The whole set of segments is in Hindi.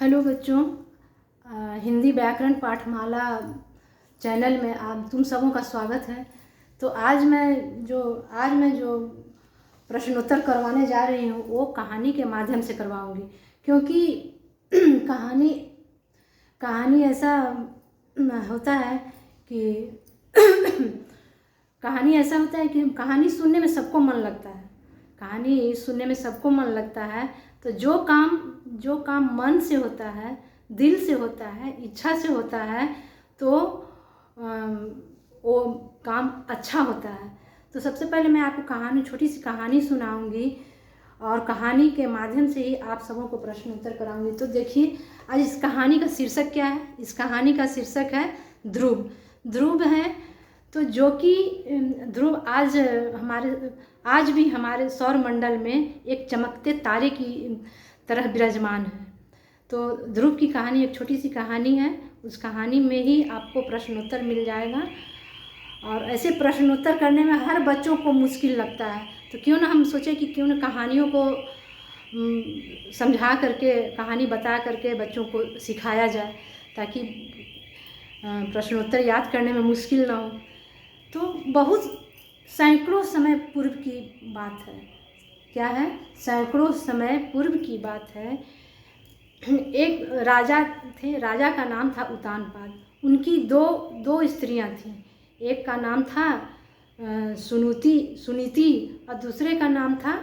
हेलो बच्चों, हिंदी व्याकरण पाठमाला चैनल में आप तुम सबों का स्वागत है। तो आज मैं जो प्रश्नोत्तर करवाने जा रही हूँ वो कहानी के माध्यम से करवाऊँगी, क्योंकि कहानी ऐसा होता है कि कहानी सुनने में सबको मन लगता है। कहानी सुनने में सबको मन लगता है, तो जो काम मन से होता है, दिल से होता है, इच्छा से होता है, तो वो काम अच्छा होता है। तो सबसे पहले मैं आपको छोटी सी कहानी सुनाऊंगी और कहानी के माध्यम से ही आप सबों को प्रश्न उत्तर कराऊंगी। तो देखिए, आज इस कहानी का शीर्षक क्या है। इस कहानी का शीर्षक है ध्रुव है। तो जो कि ध्रुव आज भी हमारे सौर मंडल में एक चमकते तारे की तरह विराजमान है। तो ध्रुव की कहानी एक छोटी सी कहानी है। उस कहानी में ही आपको प्रश्नोत्तर मिल जाएगा, और ऐसे प्रश्नोत्तर करने में हर बच्चों को मुश्किल लगता है। तो क्यों ना हम सोचें कि क्यों ना कहानियों को समझा करके, कहानी बता करके बच्चों को सिखाया जाए, ताकि प्रश्नोत्तर याद करने में मुश्किल ना हो। तो बहुत सैकड़ों समय पूर्व की बात है। क्या है? सैकड़ों समय पूर्व की बात है। एक राजा थे। राजा का नाम था उतानपाद। उनकी दो स्त्रियां थीं। एक का नाम था सुनीति और दूसरे का नाम था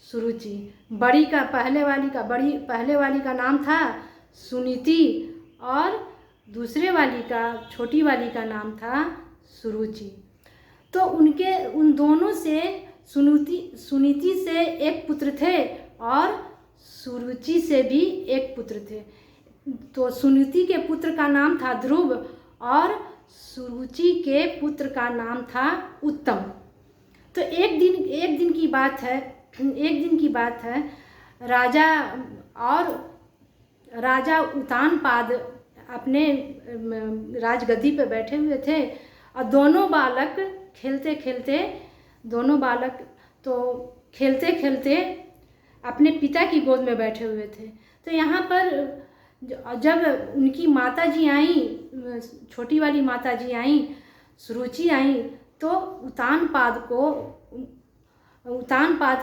सुरुचि। पहले वाली का नाम था सुनीति और दूसरे वाली का, छोटी वाली का नाम था सुरुचि। तो उन दोनों से सुनीति से एक पुत्र थे और सुरुचि से भी एक पुत्र थे। तो सुनीति के पुत्र का नाम था ध्रुव और सुरुचि के पुत्र का नाम था उत्तम। तो एक दिन की बात है, राजा उतानपाद अपने राजगद्दी पर बैठे हुए थे, और दोनों बालक खेलते खेलते अपने पिता की गोद में बैठे हुए थे। तो यहाँ पर जब उनकी माताजी आई, छोटी वाली माताजी आई, सुरुचि आई, तो उतानपाद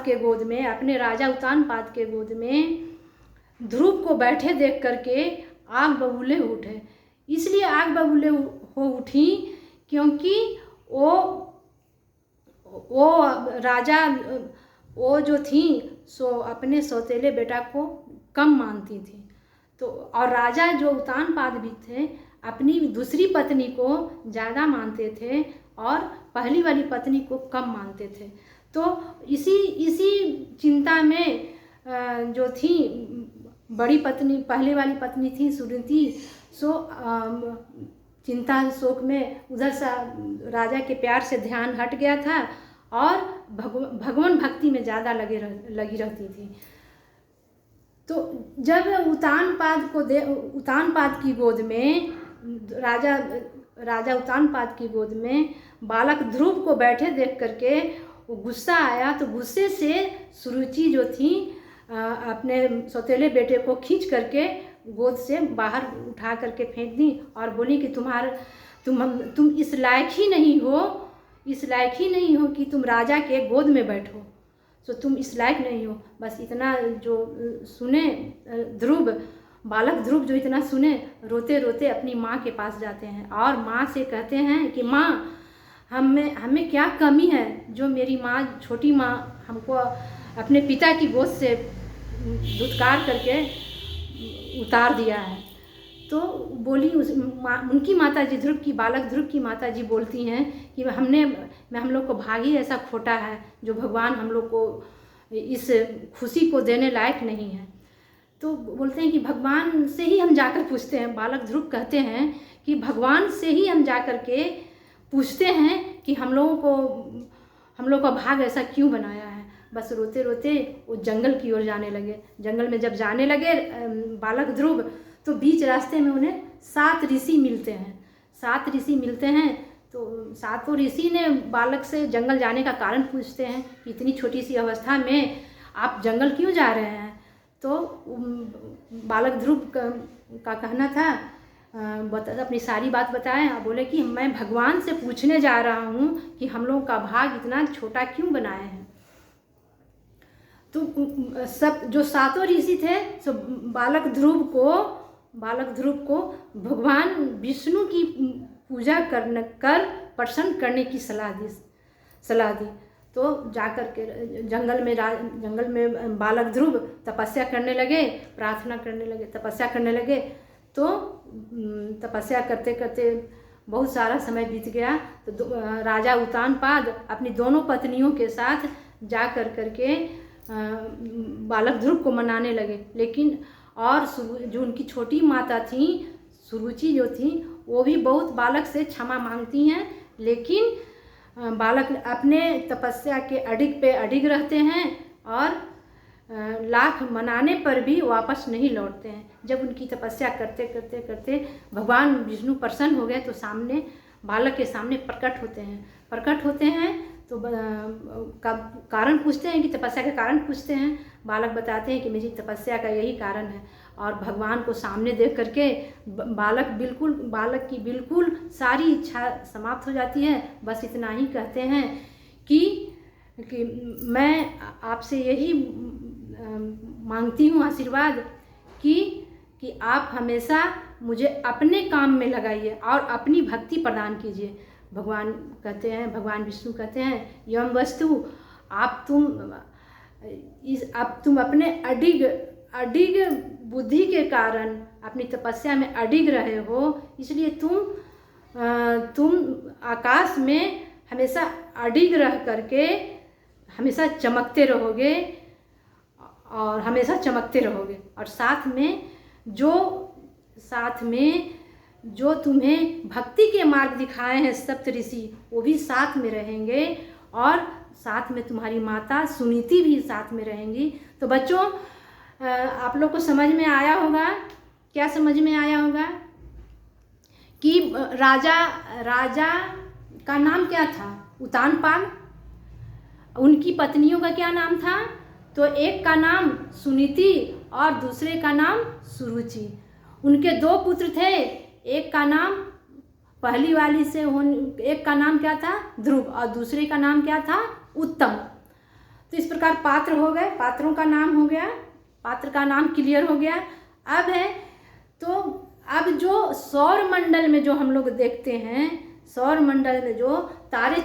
के गोद में, अपने राजा उतानपाद के गोद में ध्रुव को बैठे देख करके आग बबूले उठे। इसलिए आग बबूले हो उठी क्योंकि वो जो थी सो अपने सौतेले बेटा को कम मानती थी। तो और राजा जो उतानपाद भी थे, अपनी दूसरी पत्नी को ज़्यादा मानते थे और पहली वाली पत्नी को कम मानते थे। तो इसी चिंता में जो थी बड़ी पत्नी, पहले वाली पत्नी थी सुनीति, सो चिंता शोक में उधर से राजा के प्यार से ध्यान हट गया था और भगवान भक्ति में ज़्यादा लगी रहती थी। तो जब उतानपाद की गोद में, राजा उतानपाद की गोद में बालक ध्रुव को बैठे देख करके वो गुस्सा आया। तो गुस्से से सुरुचि जो थी अपने सौतेले बेटे को खींच करके गोद से बाहर उठा करके फेंक दी और बोली कि तुम इस लायक ही नहीं हो कि तुम राजा के गोद में बैठो। तो तुम इस लायक नहीं हो। बस इतना जो सुने बालक ध्रुव जो इतना सुने, रोते रोते अपनी माँ के पास जाते हैं और माँ से कहते हैं कि माँ, हमें क्या कमी है जो मेरी माँ, छोटी माँ, हमको अपने पिता की गोद से धुतकार करके उतार दिया है। तो बोली उनकी माताजी बालक ध्रुव की माताजी बोलती हैं कि हम लोग को भागी ऐसा खोटा है जो भगवान हम लोग को इस खुशी को देने लायक नहीं है। तो बोलते हैं कि भगवान से ही हम जाकर पूछते हैं। बालक ध्रुव कहते हैं कि भगवान से ही हम जाकर के पूछते हैं कि हम लोग का भाग ऐसा क्यों बनाया है। बस रोते रोते वो जंगल की ओर जाने लगे। जंगल में जब जाने लगे बालक ध्रुव, तो बीच रास्ते में उन्हें 7 ऋषि मिलते हैं। तो 7 ऋषि ने बालक से जंगल जाने का कारण पूछते हैं कि इतनी छोटी सी अवस्था में आप जंगल क्यों जा रहे हैं। तो बालक ध्रुव का कहना था, अपनी सारी बात बताएं। बोले कि मैं भगवान से पूछने जा रहा हूँ कि हम लोगों का भाग इतना छोटा क्यों बनाए हैं। तो सब जो सातों ऋषि थे सब बालक ध्रुव को भगवान विष्णु की पूजा कर प्रसन्न करने की सलाह दी। तो जाकर के जंगल में बालक ध्रुव तपस्या करने लगे, प्रार्थना करने लगे, तपस्या करने लगे। तो तपस्या करते करते बहुत सारा समय बीत गया। तो राजा उत्तानपाद अपनी दोनों पत्नियों के साथ जा कर के बालक ध्रुव को मनाने लगे। लेकिन और जो उनकी छोटी माता थी सुरुचि जो थी, वो भी बहुत बालक से क्षमा मांगती हैं, लेकिन बालक अपने तपस्या के अडिग रहते हैं और लाख मनाने पर भी वापस नहीं लौटते हैं। जब उनकी तपस्या करते करते करते भगवान विष्णु प्रसन्न हो गए तो सामने बालक के सामने प्रकट होते हैं। तो कारण पूछते हैं कि तपस्या का कारण पूछते हैं। बालक बताते हैं कि मेरी तपस्या का यही कारण है। और भगवान को सामने देख करके बालक की बिल्कुल सारी इच्छा समाप्त हो जाती है। बस इतना ही कहते हैं कि मैं आपसे यही मांगती हूँ आशीर्वाद कि आप हमेशा मुझे अपने काम में लगाइए और अपनी भक्ति प्रदान कीजिए। भगवान विष्णु कहते हैं, यम वस्तु अब तुम अपने अडिग बुद्धि के कारण अपनी तपस्या में अडिग रहे हो, इसलिए तुम आकाश में हमेशा अडिग रह करके हमेशा चमकते रहोगे और साथ में जो तुम्हें भक्ति के मार्ग दिखाए हैं सप्त ऋषि, वो भी साथ में रहेंगे और साथ में तुम्हारी माता सुनीति भी साथ में रहेंगी। तो बच्चों, आप लोग को समझ में आया होगा, क्या समझ में आया होगा कि राजा का नाम क्या था? उत्तानपाद। उनकी पत्नियों का क्या नाम था? तो एक का नाम सुनीति और दूसरे का नाम सुरुचि। उनके 2 पुत्र थे, एक का नाम पहली वाली से एक का नाम क्या था? ध्रुव, और दूसरे का नाम क्या था? उत्तम। तो इस प्रकार पात्र हो गए, पात्रों का नाम हो गया, पात्र का नाम क्लियर हो गया। अब जो सौर मंडल में जो हम लोग देखते हैं, सौर मंडल में जो तारे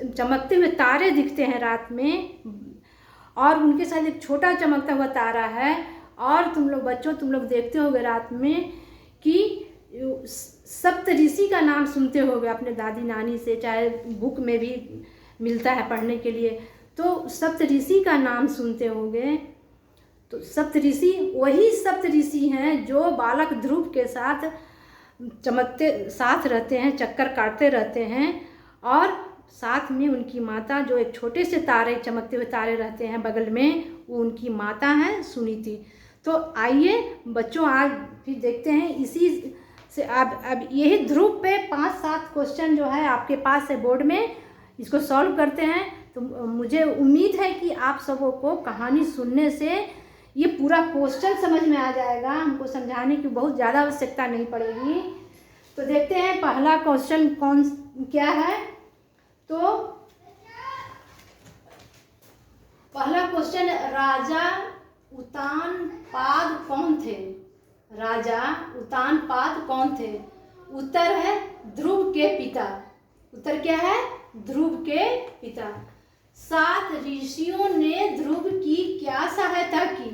चमकते हुए तारे दिखते हैं रात में, और उनके साथ एक छोटा चमकता हुआ तारा है। और तुम लोग देखते होगे रात में कि सप्त ऋषि का नाम सुनते होगे अपने दादी नानी से, चाहे बुक में भी मिलता है पढ़ने के लिए। तो सप्त ऋषि का नाम सुनते होगे। तो सप्त ऋषि वही सप्त ऋषि हैं जो बालक ध्रुव के साथ साथ रहते हैं, चक्कर काटते रहते हैं। और साथ में उनकी माता, जो एक छोटे से तारे चमकते हुए तारे रहते हैं बगल में, वो उनकी माता है सुनीति। तो आइए बच्चों, आज फिर देखते हैं इसी से अब यही ध्रुव पे 5-7 क्वेश्चन जो है आपके पास है बोर्ड में, इसको सॉल्व करते हैं। तो मुझे उम्मीद है कि आप सबों को कहानी सुनने से ये पूरा क्वेश्चन समझ में आ जाएगा, हमको समझाने की बहुत ज़्यादा आवश्यकता नहीं पड़ेगी। तो देखते हैं पहला क्वेश्चन क्या है। तो पहला क्वेश्चन, राजा उत्तानपाद कौन थे? राजा उत्तानपाद कौन थे? उत्तर है ध्रुव के पिता। उत्तर क्या है? ध्रुव के पिता। 7 ऋषियों ने ध्रुव की क्या सहायता की?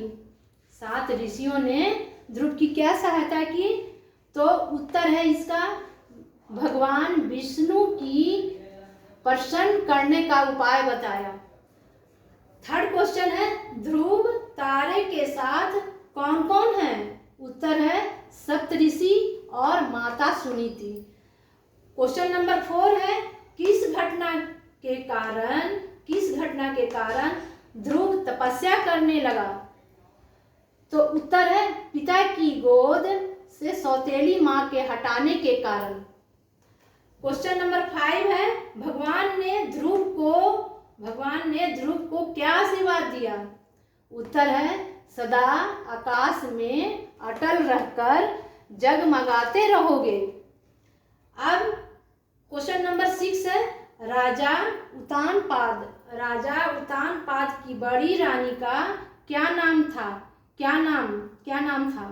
7 ऋषियों ने ध्रुव की क्या सहायता की? तो उत्तर है इसका भगवान विष्णु की प्रसन्न करने का उपाय बताया। थर्ड क्वेश्चन है, ध्रुव तारे के साथ कौन कौन है? उत्तर है सप्त ऋषि और माता सुनीति। क्वेश्चन नंबर 4 है, किस घटना के कारण ध्रुव तपस्या करने लगा? तो उत्तर है पिता की गोद से सौतेली मां के हटाने के कारण। क्वेश्चन नंबर 5 है, भगवान ने ध्रुव को क्या आशीर्वाद दिया? उत्तर है सदा आकाश में अटल रहकर जगमगाते रहोगे। अब क्वेश्चन नंबर 6 है, राजा उत्तानपाद की बड़ी रानी का क्या नाम था? क्या नाम था?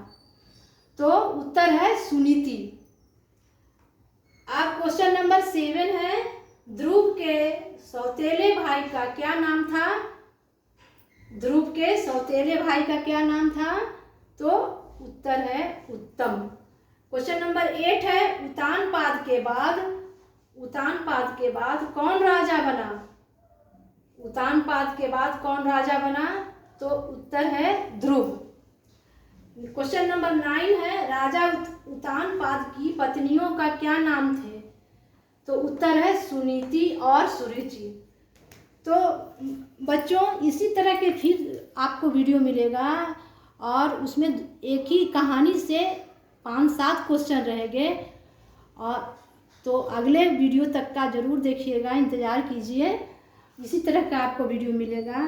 तो उत्तर है सुनीति। अब क्वेश्चन नंबर 7 है, ध्रुव के सौतेले भाई का क्या नाम था? ध्रुव के सौतेले भाई का क्या नाम था? तो उत्तर है उत्तम। क्वेश्चन नंबर 8 है, उत्तानपाद के बाद कौन राजा बना? उत्तानपाद के बाद कौन राजा बना? तो उत्तर है ध्रुव। क्वेश्चन नंबर 9 है, राजा उत्तानपाद की पत्नियों का क्या नाम थे? तो उत्तर है सुनीति और सुरुचि। तो बच्चों, इसी तरह के फिर आपको वीडियो मिलेगा और उसमें एक ही कहानी से 5-7 क्वेश्चन रहेंगे। और तो अगले वीडियो तक का ज़रूर देखिएगा, इंतज़ार कीजिए। इसी तरह का आपको वीडियो मिलेगा।